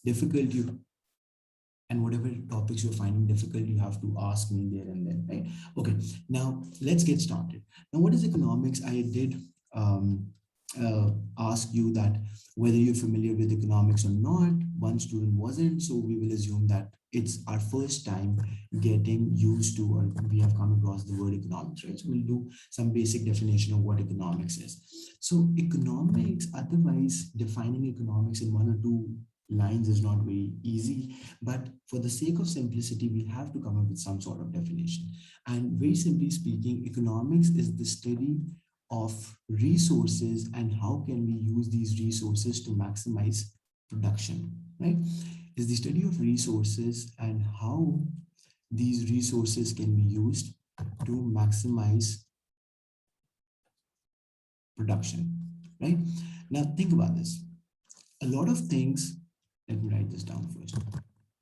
difficult, you and whatever topics you're finding difficult, you have to ask me there and then, right? Okay, now let's get started. Now, what is economics? I did um, ask you that whether you're familiar with economics or not. One student wasn't, so we will assume that it's our first time getting used to, or we have come across the word economics, right? So we'll do some basic definition of what economics is. So economics, otherwise defining economics in one or two lines is not very easy, but for the sake of simplicity, we have to come up with some sort of definition. And very simply speaking, economics is the study of resources and how can we use these resources to maximize production, right? Is the study of resources and how these resources can be used to maximize production, right? Now think about this. A lot of things, let me write this down first.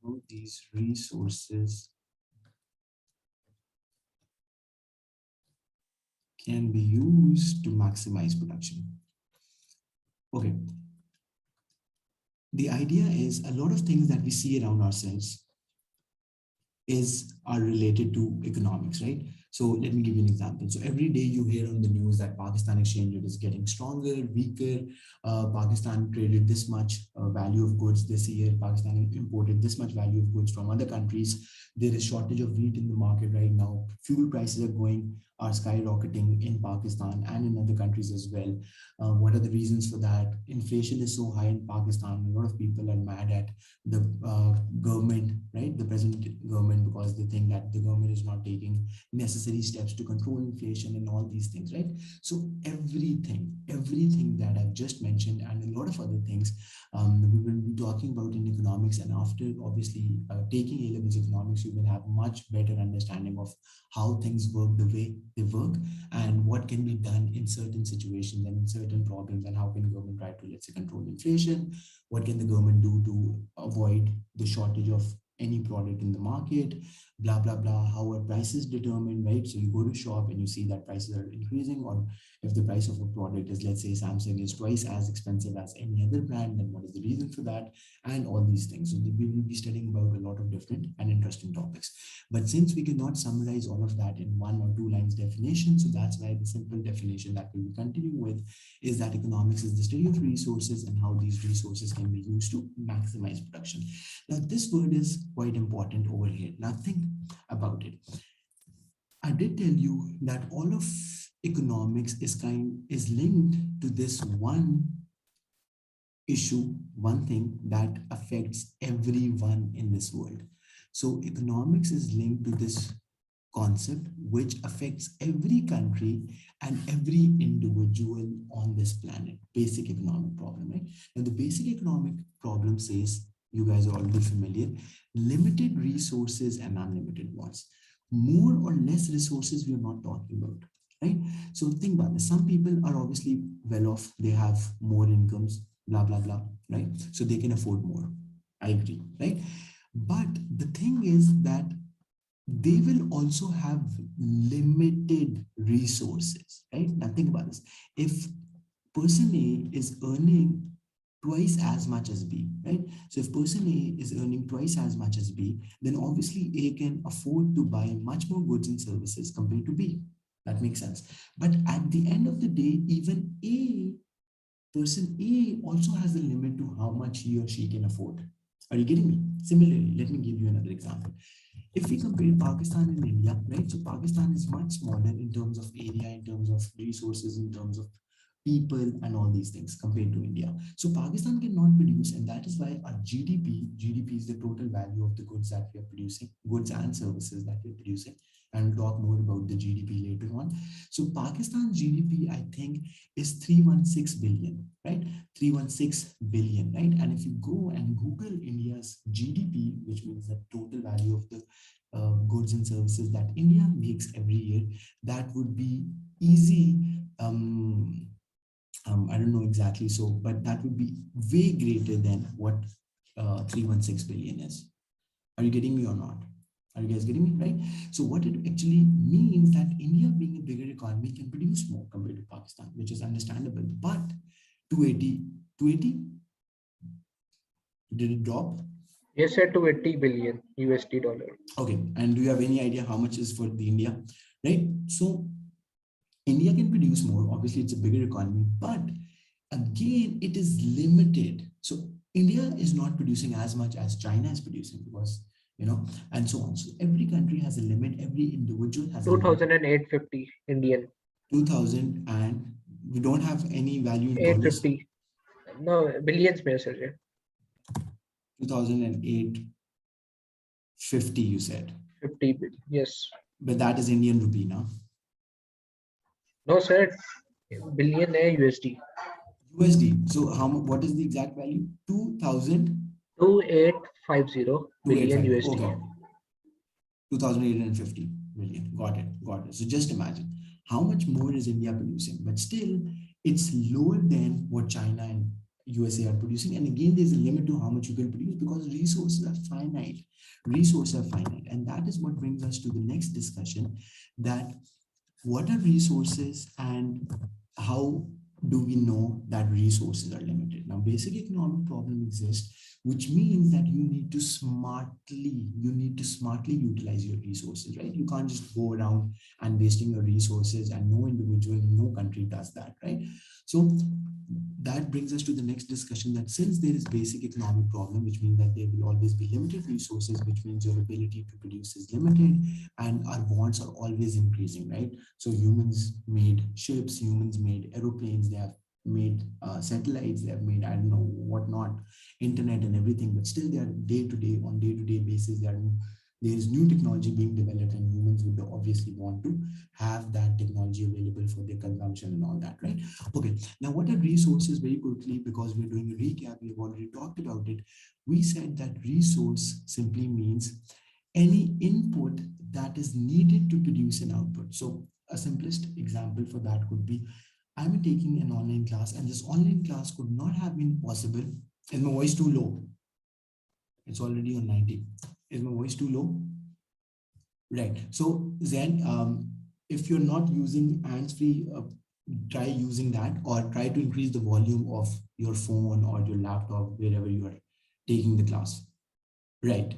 How these resources can be used to maximize production. Okay, the idea is a lot of things that we see around ourselves are related to economics, right? So let me give you an example. So every day you hear on the news that Pakistan exchange rate is getting stronger, weaker. Pakistan traded this much value of goods this year. Pakistan imported this much value of goods from other countries. There is shortage of wheat in the market right now. Fuel prices are skyrocketing in Pakistan and in other countries as well. What are the reasons for that? Inflation is so high in Pakistan. A lot of people are mad at the government, right? The present government, because they think that the government is not taking necessary steps to control inflation and all these things, right? So everything that I've just mentioned and a lot of other things we will be talking about in economics. And after obviously taking A-levels economics, you will have much better understanding of how things work the way they work and what can be done in certain situations and in certain problems, and how can government try to, let's say, control inflation. What can the government do to avoid the shortage of any product in the market, blah blah blah. How are prices determined, right? So you go to shop and you see that prices are increasing, or if the price of a product is, let's say, Samsung is twice as expensive as any other brand, then what is the reason for that? And all these things. So we will be studying about a lot of different and interesting topics, but since we cannot summarize all of that in one or two lines definition, so that's why the simple definition that we will continue with is that economics is the study of resources and how these resources can be used to maximize production. Now, this word is quite important over here. Now, think about it. I did tell you that all of economics is linked to this one issue, one thing that affects everyone in this world. So economics is linked to this concept which affects every country and every individual on this planet. Basic economic problem, right? Now the basic economic problem says, you guys are already familiar, limited resources and unlimited wants. More or less resources we are not talking about, right? So think about this. Some people are obviously well off, they have more incomes, blah blah blah, right? So they can afford more. I agree, right? But the thing is that they will also have limited resources, right? Now think about this. If person A is earning twice as much as B, right? So if person A is earning twice as much as B, then obviously A can afford to buy much more goods and services compared to B. That makes sense. But at the end of the day, even person A also has a limit to how much he or she can afford. Are you getting me? Similarly, let me give you another example. If we compare Pakistan and India, right? So Pakistan is much smaller in terms of area, in terms of resources, in terms of people and all these things compared to India. So Pakistan cannot produce, and that is why our GDP is the total value of the goods that we are producing, goods and services that we're producing. And we'll talk more about the GDP later on. So Pakistan's GDP, I think, is 316 billion, right? 316 billion, right? And if you go and Google India's GDP, which means the total value of the goods and services that India makes every year, that would be easy. I don't know exactly, so, but that would be way greater than what 316 billion is. Are you getting me or not? Are you guys getting me, right? So what it actually means that India being a bigger economy can produce more compared to Pakistan, which is understandable. But 280, 280, Did it drop? Yes, sir, to 80 billion USD dollar. Okay. And do you have any idea how much is for the India? Right. So India can produce more. Obviously, it's a bigger economy, but again, it is limited. So India is not producing as much as China is producing because, and so on. So every country has a limit. Every individual has a limit. 2,850 Indian. 2000, and we don't have any value in dollars. 850. No, billions में sir. 2008, 50, you said. 50 billion. Yes. But that is Indian rupee now. No, sir. Billion है USD. USD. So what is the exact value? 2000. 2850 billion USD. Okay. 2,850 million. Got it. Got it. So just imagine how much more is India producing, but still it's lower than what China and USA are producing. And again, there's a limit to how much you can produce because resources are finite. Resources are finite. And that is what brings us to the next discussion, that what are resources and how do we know that resources are limited? Now, basic economic problem exists, which means that you need to smartly utilize your resources, right? You can't just go around and wasting your resources, and no individual, no country does that, right? So that brings us to the next discussion, that since there is basic economic problem, which means that there will always be limited resources, which means your ability to produce is limited and our wants are always increasing, right? So humans made ships, humans made aeroplanes, they have made satellites, they have made, I don't know what not, internet and everything, but still they are day-to-day basis, there is new technology being developed, and humans would obviously want to have that technology available for their consumption and all that, right? Okay, now what are resources? Very quickly, because we're doing a recap, we've already talked about it. We said that resource simply means any input that is needed to produce an output. So a simplest example for that could be, I'm taking an online class, and this online class could not have been possible. Is my voice too low? It's already on 90. Is my voice too low? Right. So then, if you're not using hands-free, try using that, or try to increase the volume of your phone or your laptop wherever you are taking the class. Right.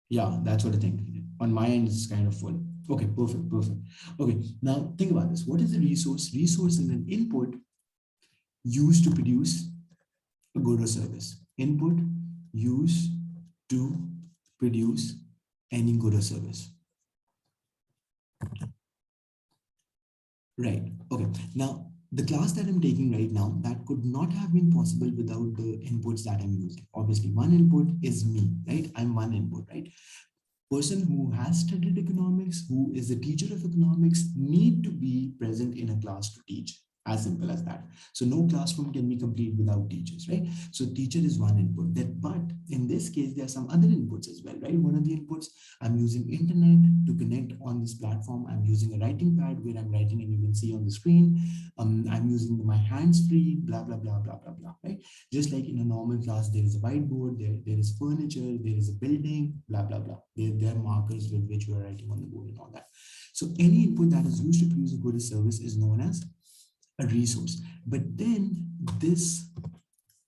Yeah, that's what I think. On my end, it's kind of full. Okay, perfect, perfect. Okay, now think about this. What is the resource? Resource is an input used to produce a good or service. Input used to produce any good or service. Right. Okay. Now, the class that I'm taking right now, that could not have been possible without the inputs that I'm using. Obviously, one input is me, right? I'm one input, right? Person who has studied economics, who is a teacher of economics, need to be present in a class to teach. As simple as that. So no classroom can be complete without teachers, right? So teacher is one input. But in this case, there are some other inputs as well, right? One of the inputs, I'm using internet to connect on this platform. I'm using a writing pad where I'm writing, and you can see on the screen. I'm using my hands free, blah, blah, blah, blah, blah, blah, right? Just like in a normal class, there is a whiteboard, there is furniture, there is a building, blah, blah, blah. There are markers with which you are writing on the board and all that. So any input that is used to produce a good service is known as a resource. But then this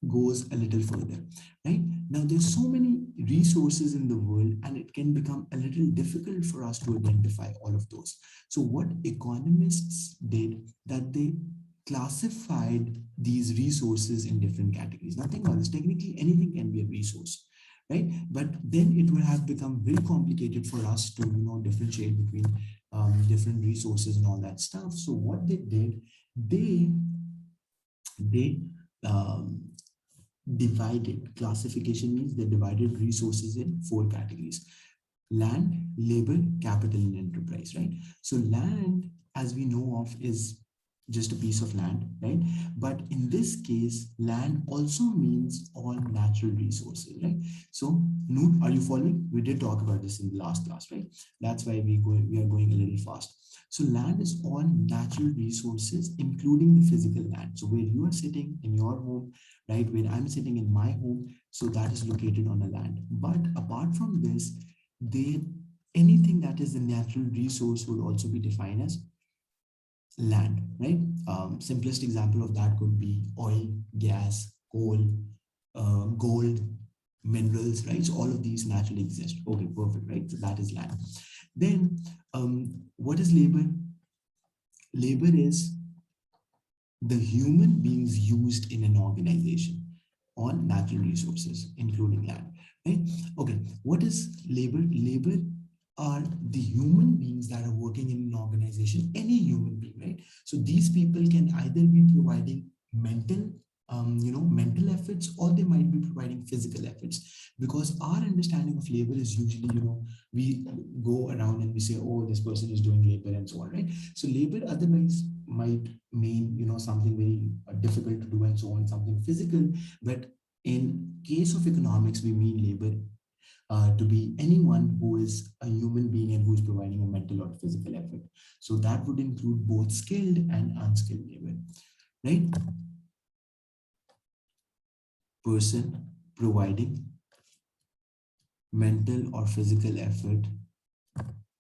goes a little further, right? Now there's so many resources in the world, and it can become a little difficult for us to identify all of those. So what economists did, that they classified these resources in different categories. Now think about this, technically anything can be a resource, right? But then it would have become very complicated for us to differentiate between different resources and all that stuff. So what they did, they divided, classification means they divided resources in 4 categories: land, labor, capital, and enterprise, right? So land, as we know of, is just a piece of land, right? But in this case, land also means all natural resources, right? So Noor, are you following? We did talk about this in the last class, right? That's why we are going a little fast. So land is all natural resources, including the physical land. So where you are sitting in your home, right? Where I'm sitting in my home, so that is located on a land. But apart from this, anything that is a natural resource would also be defined as land, right? Simplest example of that could be oil, gas, coal, gold, minerals, right? So all of these naturally exist. Okay, perfect, right? So that is land. Then what is labor? Labor is the human beings used in an organization on natural resources, including land, right? Okay, what is labor? Labor are the human beings that are working in an organization, any human being, right? So these people can either be providing mental, mental efforts, or they might be providing physical efforts. Because our understanding of labor is usually, we go around and we say, oh, this person is doing labor and so on, right? So labor otherwise might mean, something very difficult to do and so on, something physical. But in case of economics, we mean labor to be anyone who is a human being and who is providing a mental or physical effort. So that would include both skilled and unskilled labor, right? Person providing mental or physical effort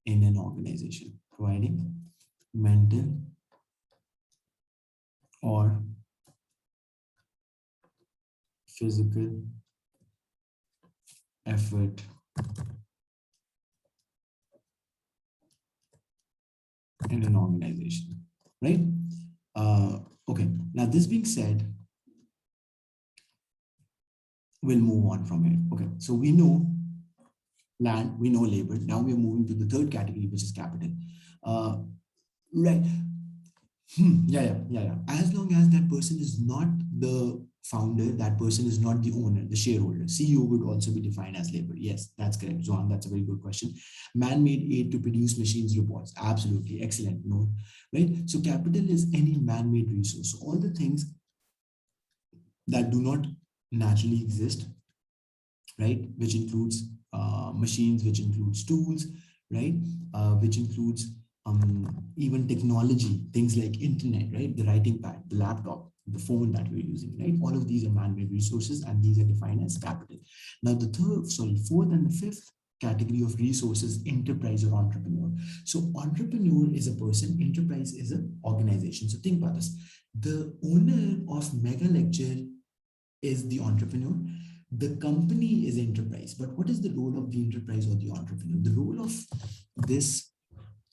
in an organization, providing mental or physical effort in an organization, right? Okay, now this being said, we'll move on from here. Okay, so we know land, we know labor. Now we are moving to the third category, which is capital. Right. Yeah. As long as that person is not the founder, that person is not the owner, the shareholder. CEO would also be defined as labor. Yes, that's correct, Johan. That's a very good question. Man-made aid to produce machines, robots. Absolutely. Excellent. No, right? So capital is any man-made resource. So all the things that do not naturally exist, right? Which includes machines, which includes tools, right? Which includes even technology, things like internet, right? The writing pad, the laptop, the phone that we're using, right? All of these are man-made resources, and these are defined as capital. Now, fourth and the fifth category of resources, enterprise or entrepreneur. So entrepreneur is a person, enterprise is an organization. So think about this. The owner of Mega Lecture is the entrepreneur. The company is enterprise. But what is the role of the enterprise or the entrepreneur? The role of this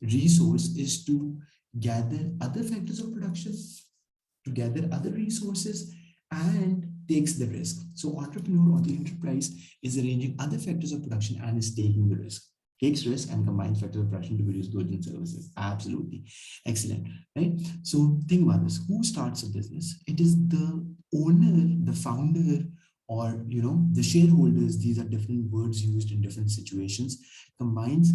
resource is to gather other factors of production, to gather other resources, and takes the risk. So entrepreneur or the enterprise is arranging other factors of production and is taking the risk. Takes risk and combines factors of production to produce goods and services. Absolutely. Excellent. Right? So think about this. Who starts a business? It is the owner, the founder, or the shareholders. These are different words used in different situations. Combines.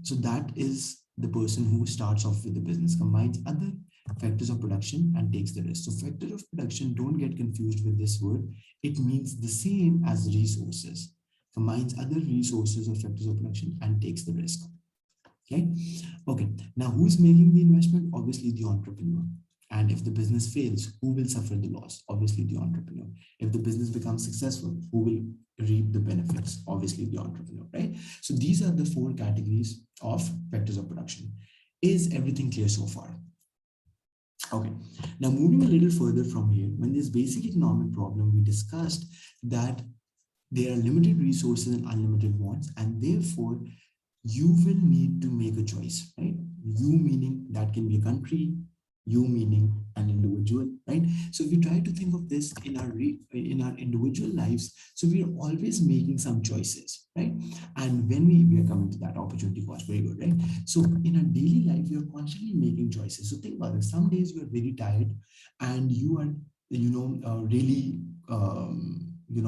So that is the person who starts off with the business, combines other factors of production and takes the risk. So factor of production, don't get confused with this word. It means the same as resources. Combines other resources or factors of production and takes the risk. Okay. Now, who's making the investment? Obviously, the entrepreneur. And if the business fails, who will suffer the loss? Obviously, the entrepreneur. If the business becomes successful, who will reap the benefits? Obviously, the entrepreneur, right? So these are the four categories of factors of production. Is everything clear so far? Okay. Now, moving a little further from here, when this basic economic problem, we discussed that there are limited resources and unlimited wants, and therefore you will need to make a choice, right? You meaning that can be a country, you meaning an individual, right? So if we try to think of this in our individual lives, so we are always making some choices, right? And when we are coming to that opportunity cost, very good, right? So in our daily life, we are constantly making choices. So think about it. Some days you are very tired, and you are, really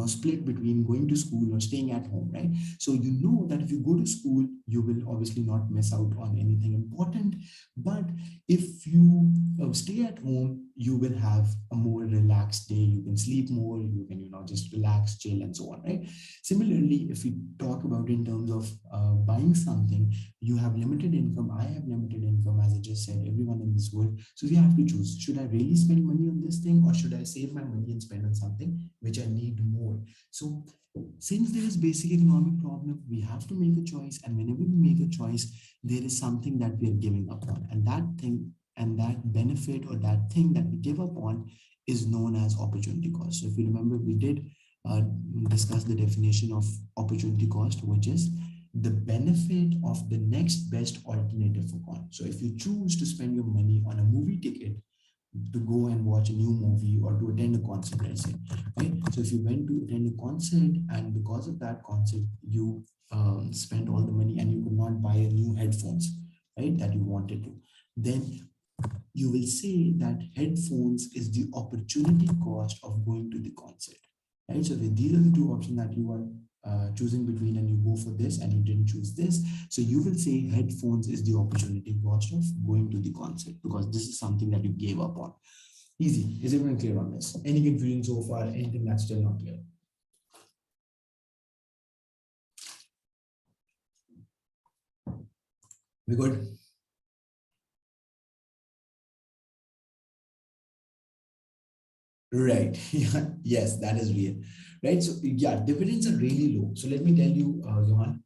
split between going to school or staying at home, right? So you know that if you go to school, you will obviously not miss out on anything important. But if you stay at home, you will have a more relaxed day. You can sleep more, you can, just relax, chill, and so on, right? Similarly, if we talk about in terms of buying something, you have limited income, I have limited income, as I just said, everyone in this world. So we have to choose, should I really spend money on this thing, or should I save my money and spend on something which I need more? So since there is basic economic problem, we have to make a choice, and whenever we make a choice, there is something that we are giving up on, and that thing and that benefit or that thing that we give up on is known as opportunity cost. So if you remember, we did uh, discuss the definition of opportunity cost, which is the benefit of the next best alternative for coin. So if you choose to spend your money on a movie ticket to go and watch a new movie or to attend a concert, let's say, right? So if you went to attend a concert and because of that concert, you spent all the money and you could not buy a new headphones, right, that you wanted to, then you will say that headphones is the opportunity cost of going to the concert, right? So these are the two options that you are choosing between, and you go for this and you didn't choose this. So you will say headphones is the opportunity cost of going to the concert because this is something that you gave up on. Easy. Is everyone clear on this? Any confusion so far? Anything that's still not clear? We good? Right. Yeah. Yes, that is real. Right. So yeah, dividends are really low. So let me tell you, Johan,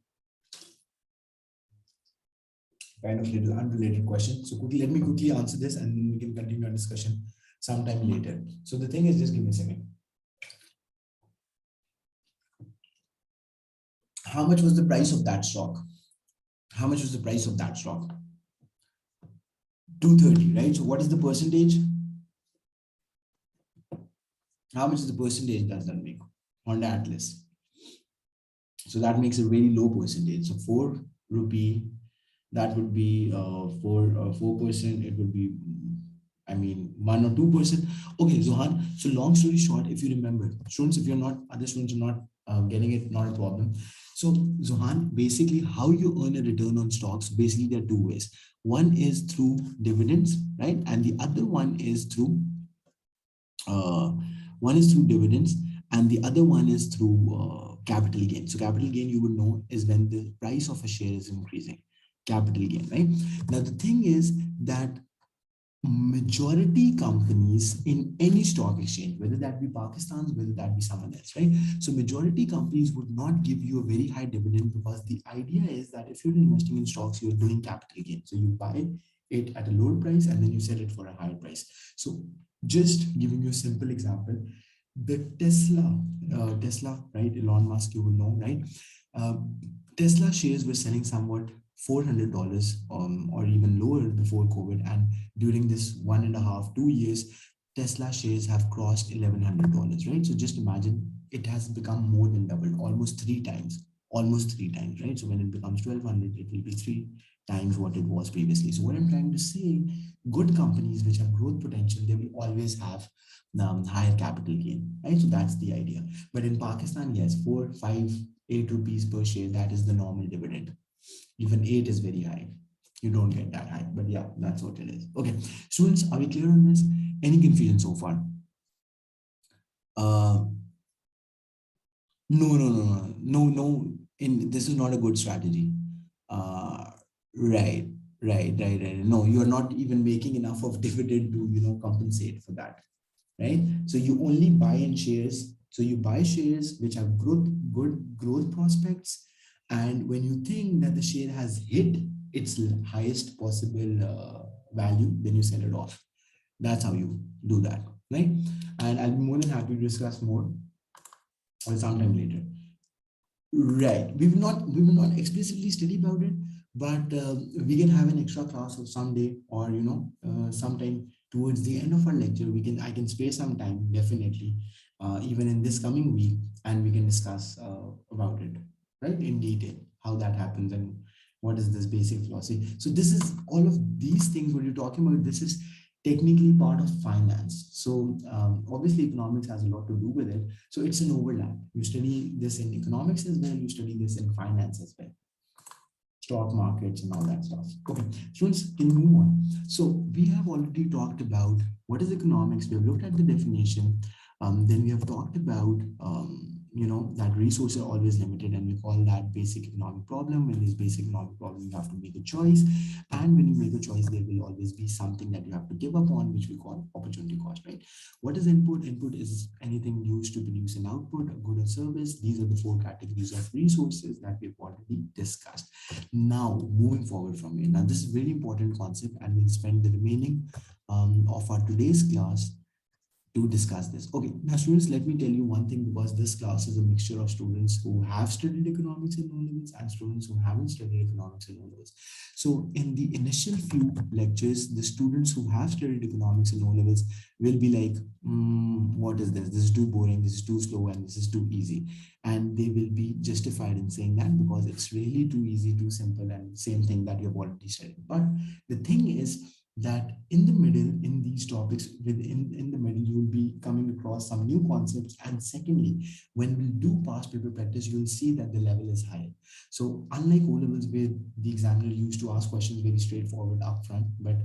kind of little unrelated question. So quickly, let me quickly answer this and then we can continue our discussion sometime later. So the thing is, just give me a second. How much was the price of that stock? How much was the price of that stock? 230, right? So what is the percentage? How much is the percentage does that make on the Atlas? So that makes a very low percentage. So 4 rupee, that would be 4%. It would be, I mean, 1 or 2%. Okay, Zohan. So long story short, if you remember, students, if you're not, other students are not getting it, not a problem. So Zohan, basically how you earn a return on stocks, basically there are two ways. One is through dividends, right? And the other uh, one is through dividends and the other one is through capital gain. So capital gain, you would know, is when the price of a share is increasing. Capital gain, right? Now the thing is that majority companies in any stock exchange, whether that be Pakistan's, whether that be someone else, right? So majority companies would not give you a very high dividend because the idea is that if you're investing in stocks, you're doing capital gain. So you buy it at a lower price and then you sell it for a higher price. So just giving you a simple example, the Tesla, right? Elon Musk, you would know, right? Uh, Tesla shares were selling somewhat $400 or even lower before COVID, and during this 1.5, 2 years, Tesla shares have crossed $1,100, right? So just imagine it has become more than doubled, almost three times, right? So when it becomes 1,200, it will be three times what it was previously. So what I'm trying to say, good companies which have growth potential, they will always have higher capital gain, right? So that's the idea. But in Pakistan, yes, 4, 5, 8 rupees per share, that is the normal dividend. Even 8 is very high. You don't get that high, but yeah, that's what it is. Okay, students, are we clear on this? Any confusion so far? Uh, no. This is not a good strategy. Uh, right, right. No, you're not even making enough of dividend to compensate for that, right? So you only buy in shares. So you buy shares which have good growth prospects, and when you think that the share has hit its highest possible value, then you sell it off. That's how you do that, right? And I'll be more than happy to discuss more or sometime later. Right. We will not explicitly study about it, but we can have an extra class of someday, or sometime towards the end of our lecture. I can spare some time, definitely, even in this coming week, and we can discuss about it, right, in detail, how that happens and what is this basic philosophy. So this is all of these things what you're talking about. This is technically part of finance. So obviously economics has a lot to do with it. So it's an overlap. You study this in economics as well, you study this in finance as well, stock markets and all that stuff. Okay, students, can we move on? So we have already talked about what is economics. We have looked at the definition. Then we have talked about that resources are always limited, and we call that basic economic problem. When there's basic economic problem, you have to make a choice, and when you make a choice, there will always be something that you have to give up on, which we call opportunity cost, right? What is input? Input is anything used to produce an output, a good or service. These are the four categories of resources that we've already discussed. Now, moving forward from here. Now, this is a very important concept, and we'll spend the remaining of our today's class to discuss this. Okay, now students, let me tell you one thing, because this class is a mixture of students who have studied economics in O levels and students who haven't studied economics in O levels. So in the initial few lectures, the students who have studied economics in O levels will be like, what is this? This is too boring, this is too slow, and this is too easy. And they will be justified in saying that because it's really too easy, too simple, and same thing that you've already studied. But the thing is, that in the middle, in these topics, in the middle, you will be coming across some new concepts. And secondly, when we do past paper practice, you will see that the level is higher. So unlike O levels, where the examiner used to ask questions very straightforward upfront, but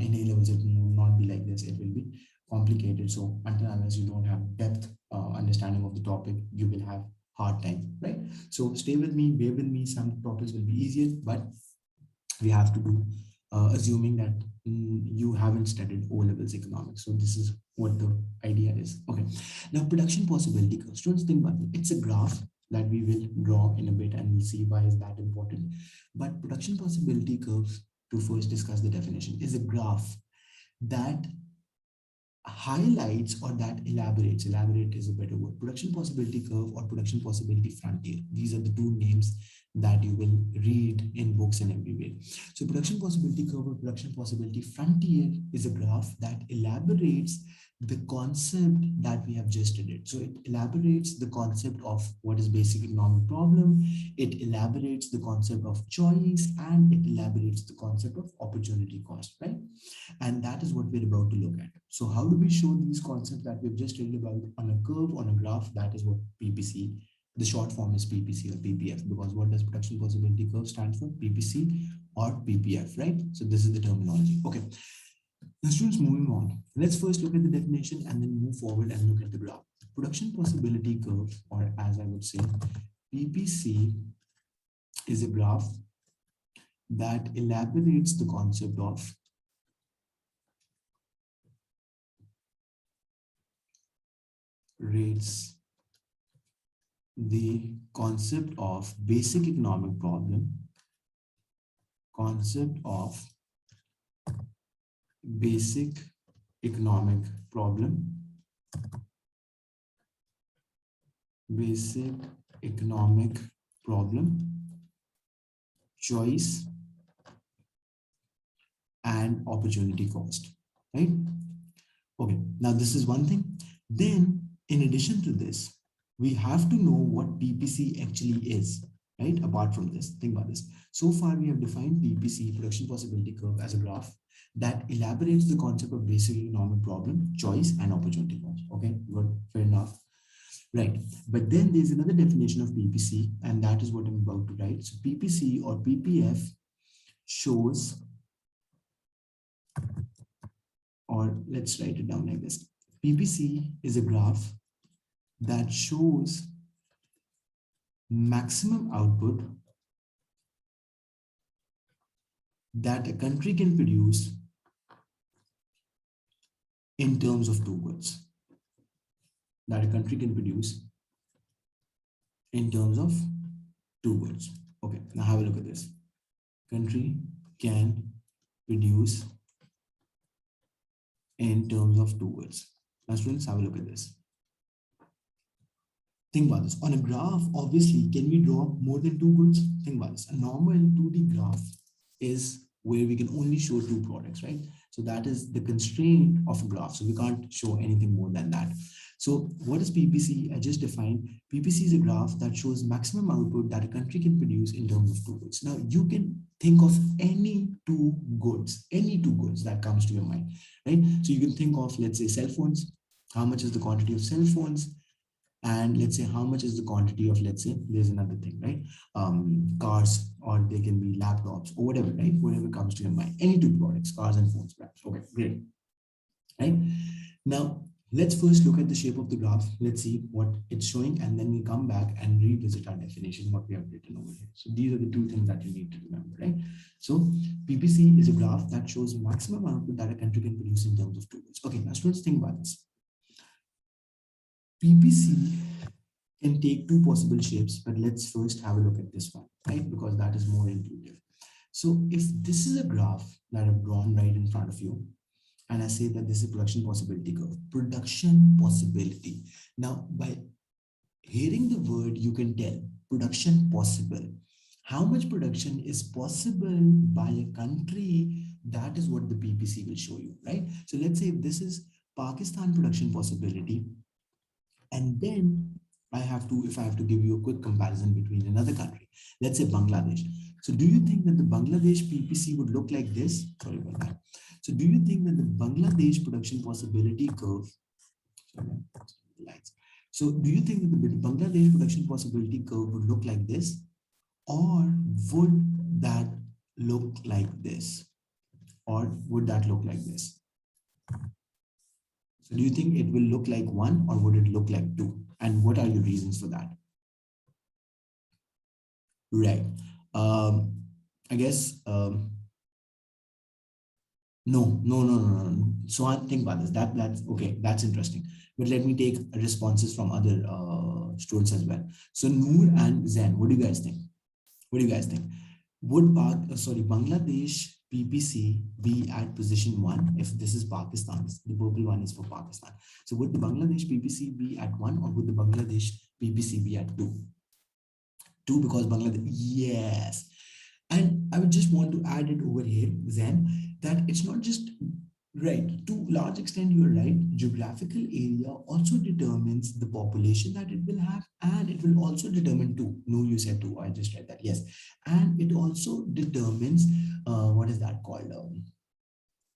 in A levels, it will not be like this. It will be complicated. So until unless you don't have depth understanding of the topic, you will have hard time, right? So stay with me, bear with me. Some topics will be easier, but we have to do assuming that you haven't studied O levels economics. So this is what the idea is. Okay. Now production possibility curve. Students, think about it. It's a graph that we will draw in a bit, and we'll see why is that important. But production possibility curves, to first discuss the definition, is a graph that highlights or that elaborate is a better word, production possibility curve or production possibility frontier. These are the two names that you will read in books and everywhere. So production possibility curve or production possibility frontier is a graph that elaborates the concept that we have just studied. So it elaborates the concept of what is basic economic problem, it elaborates the concept of choice, and it elaborates the concept of opportunity cost, right? And that is what we're about to look at. So how do we show these concepts that we've just read about on a curve, on a graph? That is what PPC, the short form is PPC or PPF, because what does production possibility curve stand for? PPC or PPF, right? So this is the terminology. Okay. Now students, moving on. Let's first look at the definition and then move forward and look at the graph. Production possibility curve, or as I would say, PPC, is a graph that elaborates the concept of rates the concept of basic economic problem, concept of basic economic problem, basic economic problem, choice, and opportunity cost, right? Okay, now this is one thing. Then in addition to this, we have to know what PPC actually is, right? Apart from this, think about this. So far, we have defined PPC, production possibility curve, as a graph that elaborates the concept of basic economic problem, choice, and opportunity cost. Okay, good, fair enough. Right, but then there's another definition of PPC, and that is what I'm about to write. So PPC or PPF shows, or let's write it down like this. PPC is a graph that shows maximum output that a country can produce in terms of two goods. That a country can produce in terms of two goods. Okay, now have a look at this. Country can produce in terms of two goods. Now students, have a look at this. Think about this. On a graph, obviously, can we draw more than two goods? Think about this. A normal 2D graph is where we can only show two products, right? So that is the constraint of a graph. So we can't show anything more than that. So what is PPC? I just defined. PPC is a graph that shows maximum output that a country can produce in terms of two goods. Now you can think of any two goods that comes to your mind, right? So you can think of, let's say, cell phones. How much is the quantity of cell phones? And let's say how much is the quantity of, let's say, there's another thing, right? Cars, or they can be laptops or whatever, right? Whatever comes to your mind. Any two products, cars and phones, perhaps. Okay, great. Right? Now, let's first look at the shape of the graph. Let's see what it's showing, and then we'll come back and revisit our definition, what we have written over here. So these are the two things that you need to remember, right? So PPC is a graph that shows maximum output that a country can produce in terms of two goods. Okay, now students, think about this. PPC can take two possible shapes, but let's first have a look at this one, right? Because that is more intuitive. So if this is a graph that I've drawn right in front of you, and I say that this is production possibility curve. Production possibility. Now, by hearing the word, you can tell production possible. How much production is possible by a country? That is what the PPC will show you, right? So let's say if this is Pakistan production possibility, and then if I have to give you a quick comparison between another country, let's say Bangladesh. So do you think that the Bangladesh PPC would look like this? Sorry about that. So do you think that the Bangladesh production possibility curve, sorry, lights. So do you think that the Bangladesh production possibility curve would look like this? Or would that look like this? Or would that look like this? So do you think it will look like 1 or would it look like 2? And what are your reasons for that? Right. I guess no. So I think about this. That's okay. That's interesting. But let me take responses from other students as well. So Noor and Zen, what do you guys think? What do you guys think? Would Bangladesh PPC be at position 1 if this is Pakistan's? The purple one is for Pakistan. So would the Bangladesh PPC be at 1 or would the Bangladesh PPC be at 2? 2 because Bangladesh, yes. And I would just want to add it over here, Zen, that it's not just right. To large extent, you're right. Geographical area also determines the population that it will have, and it will also determine two. No, you said two. I just read that. Yes, and it also determines what is that called?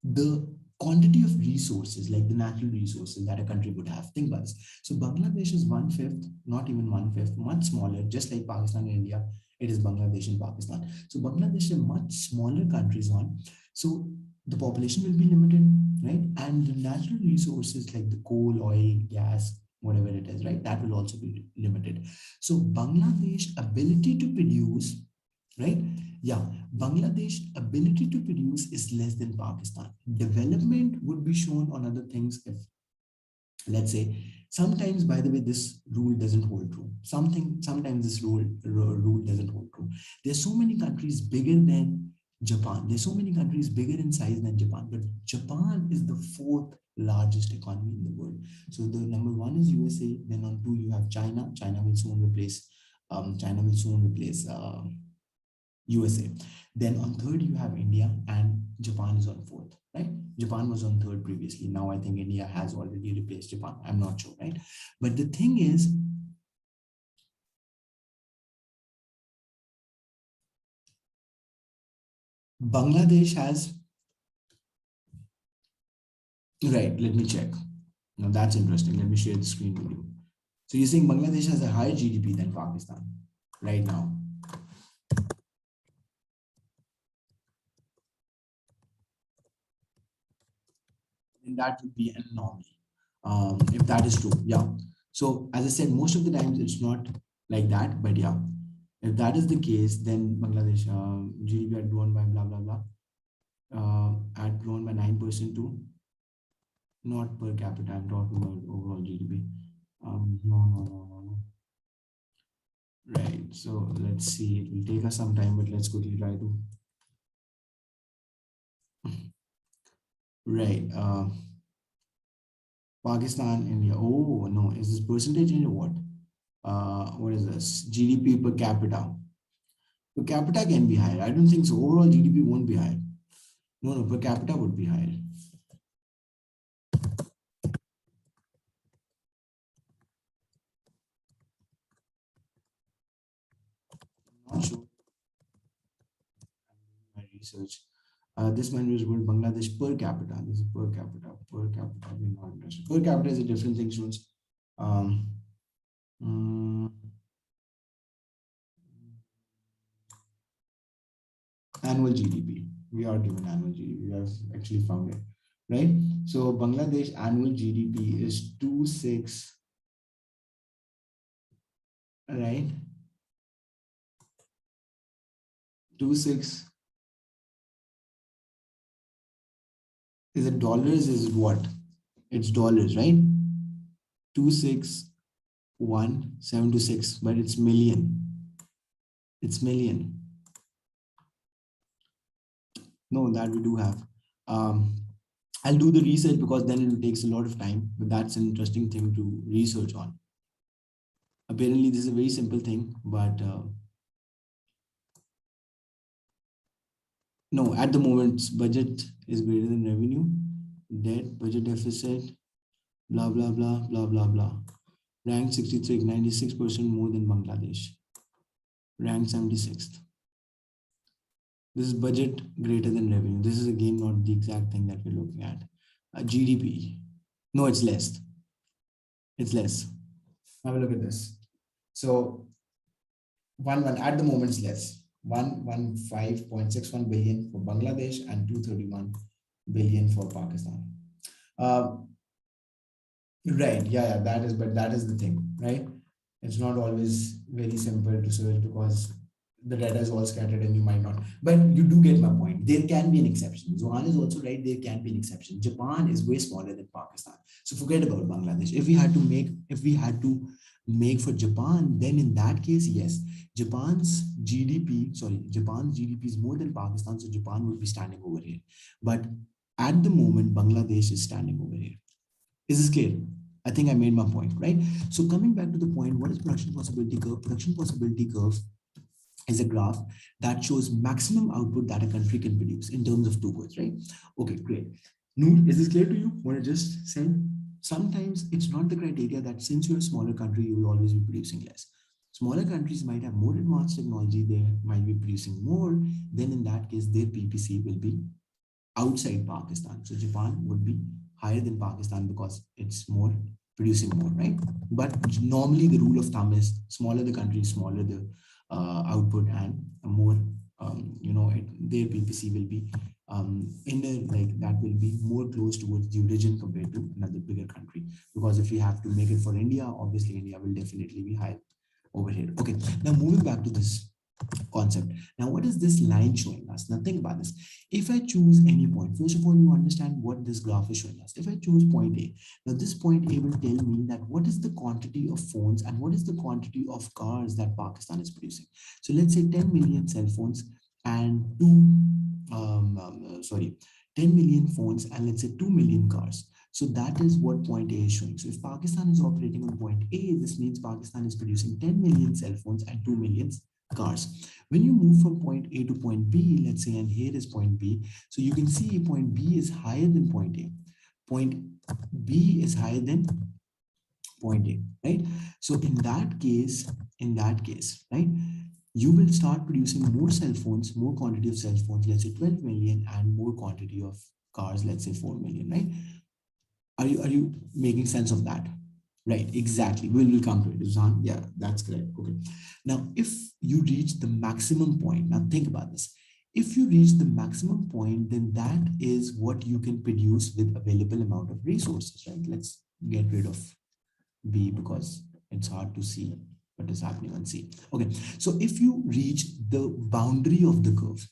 The quantity of resources, like the natural resources that a country would have. Think about this. So Bangladesh is 1/5, not even 1/5, much smaller, just like Pakistan and India. It is Bangladesh and Pakistan. So Bangladesh is much smaller countries on. So the population will be limited, right? And the natural resources like the coal, oil, gas, whatever it is, right? That will also be limited. So Bangladesh ability to produce, right? Yeah, Bangladesh ability to produce is less than Pakistan. Development would be shown on other things if, let's say, sometimes, by the way, this rule doesn't hold true. Sometimes this rule doesn't hold true. There's so many countries bigger than Japan. There's so many countries bigger in size than Japan, but Japan is the fourth largest economy in the world. So the number one is USA. Then on two you have China. China will soon replace. USA. Then on third, you have India, and Japan is on fourth, right? Japan was on third previously. Now I think India has already replaced Japan. I'm not sure, right? But the thing is, Bangladesh has, right, let me check. Now that's interesting. Let me share the screen with you. So you're saying Bangladesh has a higher GDP than Pakistan right now. And that would be an anomaly. If that is true, yeah. So as I said, most of the times it's not like that, but yeah, if that is the case, then Bangladesh GDP had grown by blah blah blah, had grown by 9% too. Not per capita. I'm talking about overall GDP. No. Right. So let's see. It will take us some time, but let's quickly try to. Right. Pakistan, India. Oh no, is this percentage in what? What is this? GDP per capita. Per capita can be higher. I don't think so. Overall GDP won't be higher. No, per capita would be higher. Not sure. My research. This one was called Bangladesh per capita. This is per capita. Per capita. Not interested. Per capita is a different thing, students. Annual GDP. We are given annual GDP. We have actually found it, right? So Bangladesh annual GDP is 26, right? 26. Is it dollars? Is it what? It's dollars, right? 261,726, but it's million. It's million. No, that we do have. I'll do the research because then it takes a lot of time, but that's an interesting thing to research on. Apparently, this is a very simple thing, but no, at the moment, budget is greater than revenue, debt, budget deficit, blah, blah, blah, blah, blah, blah. Ranked 63, 96% more than Bangladesh. Ranked 76th. This is budget greater than revenue. This is again not the exact thing that we're looking at. GDP. No, it's less. It's less. Have a look at this. So one at the moment is less. 115.61 billion for Bangladesh and 231 billion for Pakistan. Right, yeah, but that is the thing, right? It's not always very simple to search because the data is all scattered and you might not. But you do get my point. There can be an exception. Zohan is also right. There can be an exception. Japan is way smaller than Pakistan. So forget about Bangladesh. If we had to make for Japan, then in that case, yes, Japan's GDP is more than Pakistan. So Japan would be standing over here. But at the moment, Bangladesh is standing over here. Is this clear? I think I made my point, right? So coming back to the point, what is production possibility curve? Production possibility curve is a graph that shows maximum output that a country can produce in terms of two words, right? Okay, great. Noor, is this clear to you? What I just said? Sometimes it's not the criteria that since you're a smaller country, you will always be producing less. Smaller countries might have more advanced technology, they might be producing more, then in that case, their PPC will be outside Pakistan. So Japan would be higher than Pakistan because it's more producing more, right? But normally the rule of thumb is smaller the country, smaller the output, and more, their PPC will be that will be more close towards the origin compared to another bigger country. Because if we have to make it for India, obviously India will definitely be high over here. Okay, now moving back to this concept. Now, what is this line showing us? Now, think about this. If I choose any point, first of all, you understand what this graph is showing us. If I choose point A, now this point A will tell me that what is the quantity of phones and what is the quantity of cars that Pakistan is producing. So let's say 10 million cell phones and 10 million phones and let's say 2 million cars. So that is what point A is showing. So if Pakistan is operating on point A, this means Pakistan is producing 10 million cell phones and 2 million cars. When you move from point A to point B, let's say, and here is point B, so you can see point B is higher than point A. Point B is higher than point A, right? So in that case, right, you will start producing more cell phones, more quantity of cell phones, let's say 12 million, and more quantity of cars, let's say 4 million, right? Are you making sense of that? Right, exactly. We'll come to it. Zhan, yeah, that's correct. Okay. Now, if you reach the maximum point, now think about this. If you reach the maximum point, then that is what you can produce with available amount of resources, right? Let's get rid of B because it's hard to see what is happening on C. Okay, so if you reach the boundary of the curve,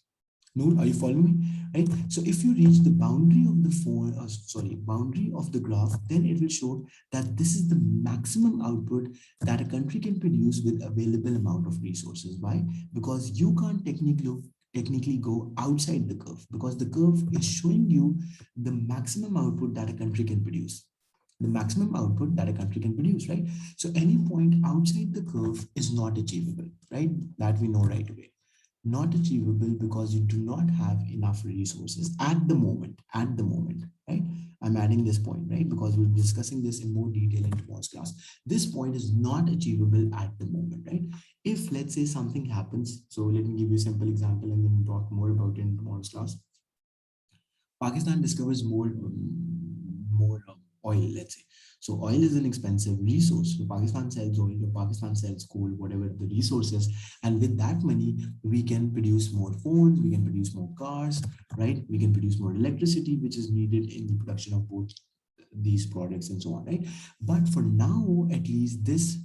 Noor, are you following me? Right. So if you reach the boundary of the boundary of the graph, then it will show that this is the maximum output that a country can produce with available amount of resources. Why? Because you can't technically go outside the curve because the curve is showing you the maximum output that a country can produce. The maximum output that a country can produce, right? So any point outside the curve is not achievable, right? That we know right away. Not achievable because you do not have enough resources at the moment, right? I'm adding this point, right? Because we'll be discussing this in more detail in tomorrow's class. This point is not achievable at the moment, right? If let's say something happens, so let me give you a simple example and then we'll talk more about it in tomorrow's class. Pakistan discovers more oil, let's say. So oil is an expensive resource. So Pakistan sells oil, or Pakistan sells coal, whatever the resource is. And with that money, we can produce more phones, we can produce more cars, right? We can produce more electricity, which is needed in the production of both these products and so on, right? But for now, at least this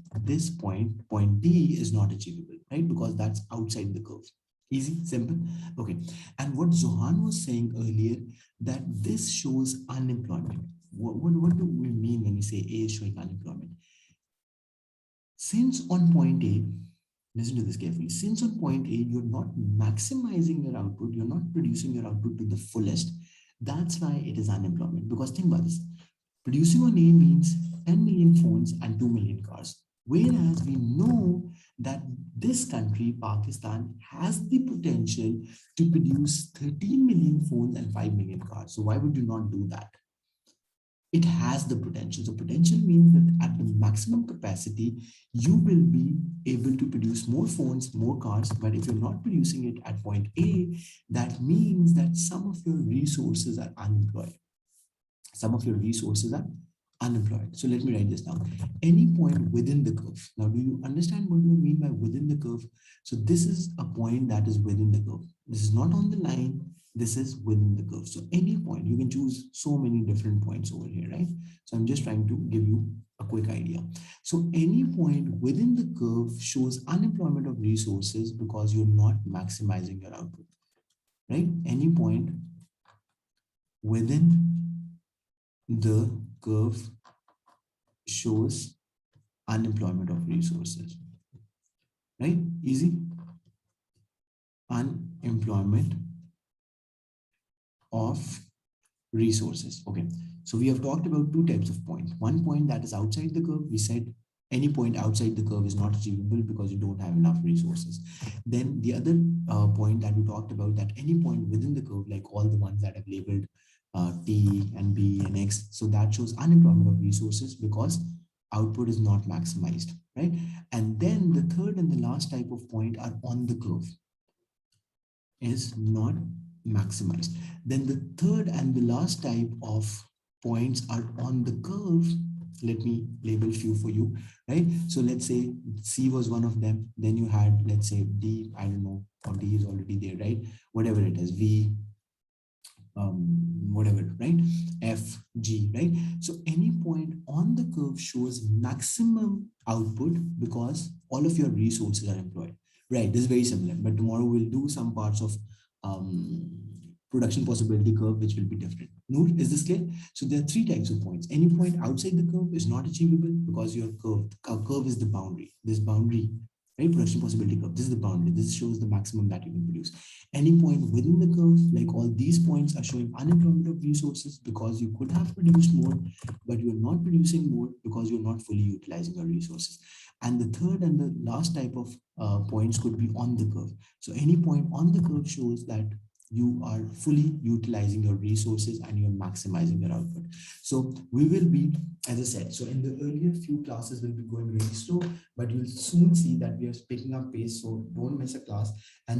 point D is not achievable, right? Because that's outside the curve. Easy, simple. Okay. And what Zohan was saying earlier, that this shows unemployment. What do we mean when we say A is showing unemployment? Since on point A, listen to this carefully, since on point A, you're not maximizing your output, you're not producing your output to the fullest, That's why it is unemployment. Because think about this. Producing on A means 10 million phones and 2 million cars. Whereas we know that this country, Pakistan, has the potential to produce 13 million phones and 5 million cars. So why would you not do that? It has the potential. So potential means that at the maximum capacity, you will be able to produce more phones, more cars. But if you're not producing it at point A, that means that some of your resources are unemployed. Some of your resources are unemployed. So let me write this down. Any point within the curve. Now, do you understand what do I mean by within the curve? So this is a point that is within the curve. This is not on the line. This is within the curve. So any point, you can choose so many different points over here, right? So I'm just trying to give you a quick idea. So any point within the curve shows unemployment of resources because you're not maximizing your output, right? Any point within the curve shows unemployment of resources, right? Easy. Unemployment of resources. Okay, so we have talked about two types of points. One point that is outside the curve, we said any point outside the curve is not achievable because you don't have enough resources. Then the other point that we talked about, that any point within the curve, like all the ones that I've labeled T and B and X, so that shows unemployment of resources because output is not maximized, right? And then the third and the last type of point are on the curve, is not maximized. Then the third and the last type of points are on the curve. Let me label a few for you, right? So let's say C was one of them. Then you had, let's say D, I don't know, or D is already there, right? Whatever it is, V, whatever, right? F, G, right? So any point on the curve shows maximum output because all of your resources are employed, right? This is very similar, but tomorrow we'll do some parts of production possibility curve, which will be different. Noor, is this clear? So there are three types of points. Any point outside the curve is not achievable because your curve is the boundary. This boundary, right? Production possibility curve. This is the boundary. This shows the maximum that you can produce. Any point within the curve, like all these points, are showing unemployment of resources because you could have produced more, but you're not producing more because you're not fully utilizing your resources. And the third and the last type of points could be on the curve. So any point on the curve shows that you are fully utilizing your resources and you're maximizing your output. So we will be, as I said, so in the earlier few classes will be going really slow, but you'll soon see that we are picking up pace. So don't miss a class. And